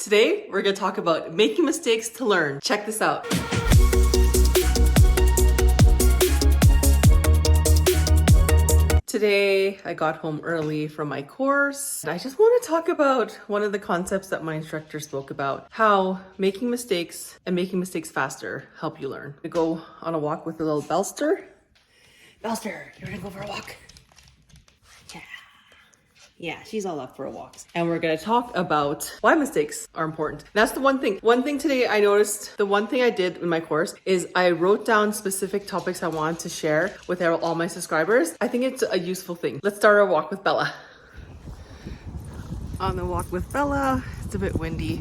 Today, we're gonna talk about making mistakes to learn. Check this out. Today, I got home early from my course. I just want to talk about one of the concepts that my instructor spoke about, how making mistakes and making mistakes faster help you learn. We go on a walk with a little Belster. Belster, you're gonna go for a walk. Yeah, she's all up for a walk. And we're gonna talk about why mistakes are important. That's the one thing. One thing today I noticed, the one thing I did in my course is I wrote down specific topics I wanted to share with all my subscribers. I think it's a useful thing. Let's start our walk with Bella. On the walk with Bella, it's a bit windy.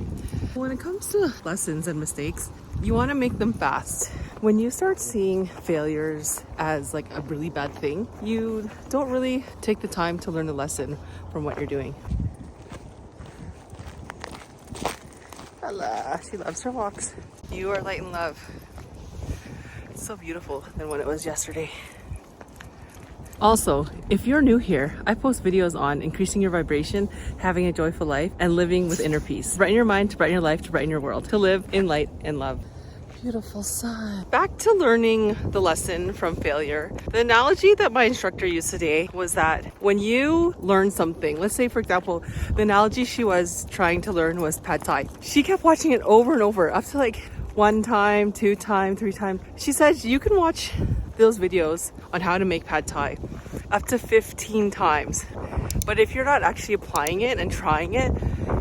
When it comes to lessons and mistakes, you wanna make them fast. When you start seeing failures as like a really bad thing, you don't really take the time to learn the lesson from what you're doing. Bella, she loves her walks. You are light and love. It's so beautiful than when it was yesterday. Also, if you're new here, I post videos on increasing your vibration, having a joyful life, and living with inner peace. Brighten your mind to brighten your life to brighten your world. To live in light and love. Beautiful sun. Back to learning the lesson from failure. The analogy that my instructor used today was that when you learn something, let's say for example, the analogy she was trying to learn was pad thai. She kept watching it over and over up to like 1 time, 2 times, 3 times. She said you can watch those videos on how to make pad thai up to 15 times. But if you're not actually applying it and trying it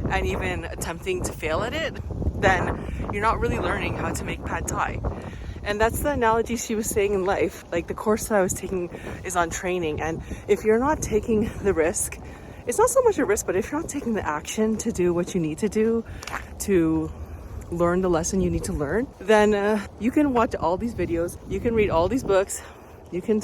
and even attempting to fail at it, then you're not really learning how to make pad thai. And that's the analogy she was saying in life. Like the course that I was taking is on training. And if you're not taking the risk, it's not so much a risk, but if you're not taking the action to do what you need to do to learn the lesson you need to learn, then you can watch all these videos, you can read all these books, you can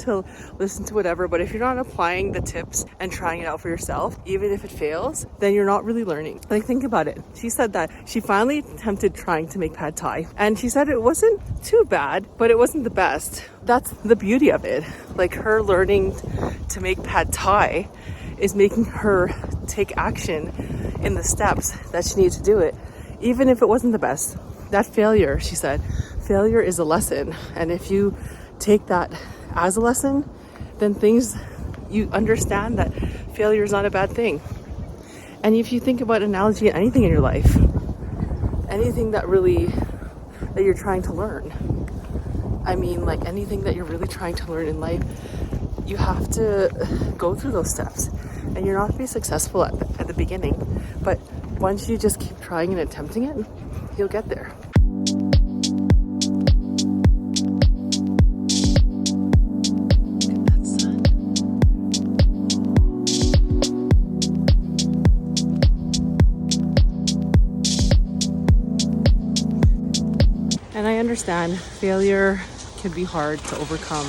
listen to whatever, but if you're not applying the tips and trying it out for yourself, even if it fails, then you're not really learning. Like, think about it. She said that she finally attempted trying to make pad thai, and she said it wasn't too bad, but it wasn't the best. That's the beauty of it. Like, her learning to make pad thai is making her take action in the steps that she needs to do it, even if it wasn't the best. That failure, she said, failure is a lesson. And if you take that as a lesson, then you understand that failure is not a bad thing. And if you think about analogy in anything in your life, anything that you're trying to learn, I mean, like anything that you're really trying to learn in life, you have to go through those steps, and you're not going to be successful at the beginning, but once you just keep trying and attempting it, you'll get there. And I understand failure can be hard to overcome,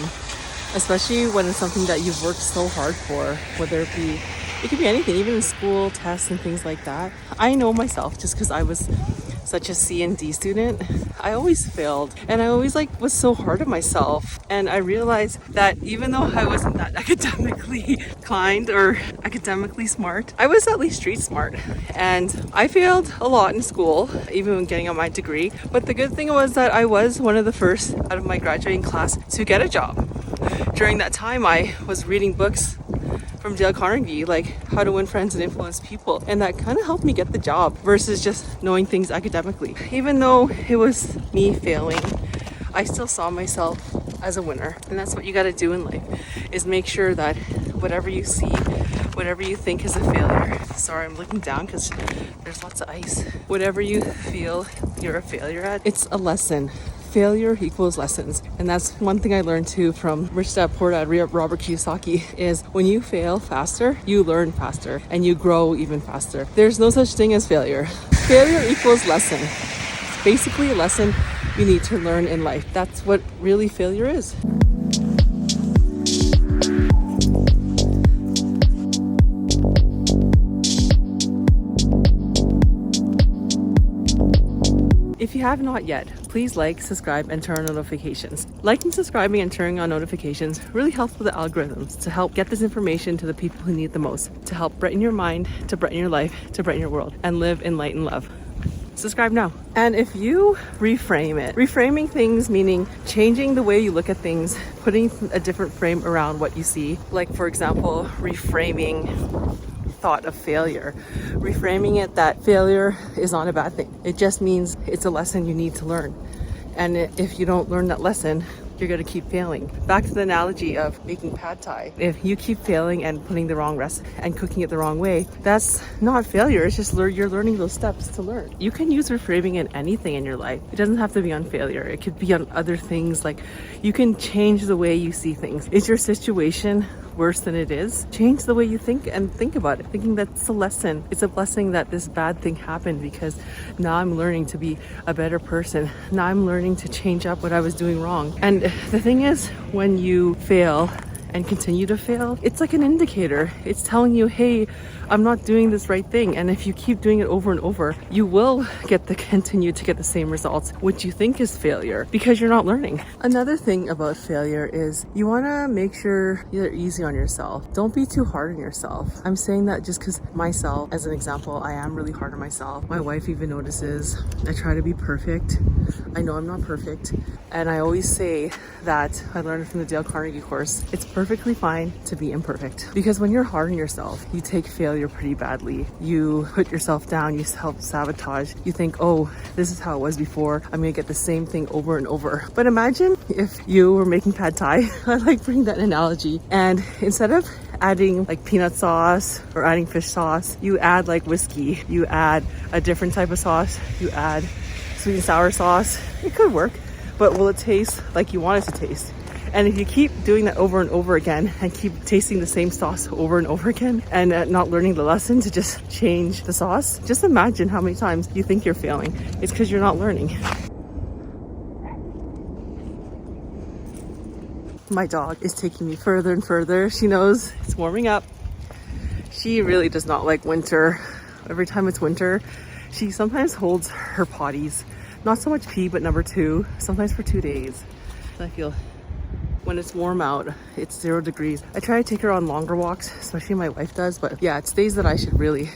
especially when it's something that you've worked so hard for, whether it could be anything, even in school, tests and things like that. I know myself, just because I was such a C and D student, I always failed, and I always was so hard on myself. And I realized that even though I wasn't that academically inclined or academically smart, I was at least street smart. And I failed a lot in school, even when getting on my degree. But the good thing was that I was one of the first out of my graduating class to get a job. During that time, I was reading books from Dale Carnegie, like How to Win Friends and Influence People. And that kind of helped me get the job versus just knowing things academically. Even though it was me failing, I still saw myself as a winner. And that's what you got to do in life, is make sure that whatever you see, whatever you think is a failure, sorry, I'm looking down because there's lots of ice. Whatever you feel you're a failure at, it's a lesson. Failure equals lessons. And that's one thing I learned too from Rich Dad Poor Dad, Robert Kiyosaki, is when you fail faster, you learn faster and you grow even faster. There's no such thing as failure. Failure equals lesson. It's basically a lesson you need to learn in life. That's what really failure is. If you have not yet, please like, subscribe, and turn on notifications. Liking, subscribing, and turning on notifications really helps with the algorithms to help get this information to the people who need it the most, to help brighten your mind, to brighten your life, to brighten your world, and live in light and love. subscribe now. And if you reframe it, reframing things meaning changing the way you look at things, putting a different frame around what you see. Like for example, reframing thought of failure, reframing it that failure is not a bad thing. It just means it's a lesson you need to learn. And if you don't learn that lesson, you're going to keep failing. Back to the analogy of making pad thai. If you keep failing and putting the wrong recipe and cooking it the wrong way, that's not failure. It's just you're learning those steps to learn. You can use reframing in anything in your life. It doesn't have to be on failure. It could be on other things. Like you can change the way you see things. Is your situation worse than it is? Change the way you think and think about it. Thinking that's a lesson. It's a blessing that this bad thing happened because now I'm learning to be a better person. Now I'm learning to change up what I was doing wrong. And the thing is, when you fail and continue to fail, it's like an indicator. It's telling you, hey, I'm not doing this right thing. And if you keep doing it over and over, you will continue to get the same results, which you think is failure, because you're not learning. Another thing about failure is you want to make sure you're easy on yourself. Don't be too hard on yourself. I'm saying that just because myself, as an example, I am really hard on myself. My wife even notices I try to be perfect. I know I'm not perfect. And I always say that I learned from the Dale Carnegie course, it's perfectly fine to be imperfect. Because when you're hard on yourself, you take failure pretty badly. You put yourself down, you self-sabotage. You think, oh, this is how it was before. I'm gonna get the same thing over and over. But imagine if you were making pad thai. I like bringing that analogy. And instead of adding like peanut sauce or adding fish sauce, you add like whiskey. You add a different type of sauce. You add sweet and sour sauce. It could work, but will it taste like you want it to taste? And if you keep doing that over and over again and keep tasting the same sauce over and over again and not learning the lesson to just change the sauce, just imagine how many times you think you're failing. It's because you're not learning. My dog is taking me further and further. She knows it's warming up. She really does not like winter. Every time it's winter, she sometimes holds her potties. Not so much pee, but number 2, sometimes for 2 days. I feel when it's warm out, it's 0 degrees. I try to take her on longer walks, especially my wife does, but yeah, it's days that I should really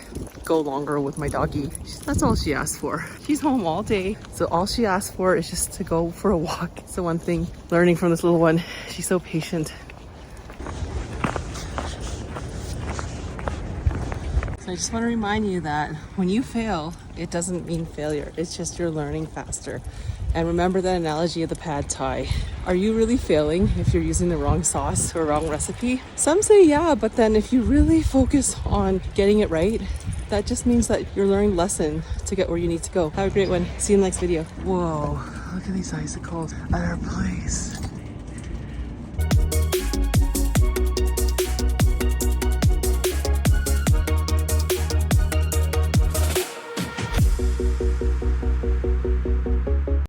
go longer with my doggie. That's all she asks for. She's home all day, so all she asks for is just to go for a walk. It's the one thing learning from this little one. She's so patient. So I just want to remind you that when you fail, it doesn't mean failure. It's just you're learning faster. And remember that analogy of the pad thai. Are you really failing if you're using the wrong sauce or wrong recipe? Some say yeah, but then if you really focus on getting it right, that just means that you're learning lesson to get where you need to go. Have a great one. See you in the next video. Whoa, look at these icicles at our place.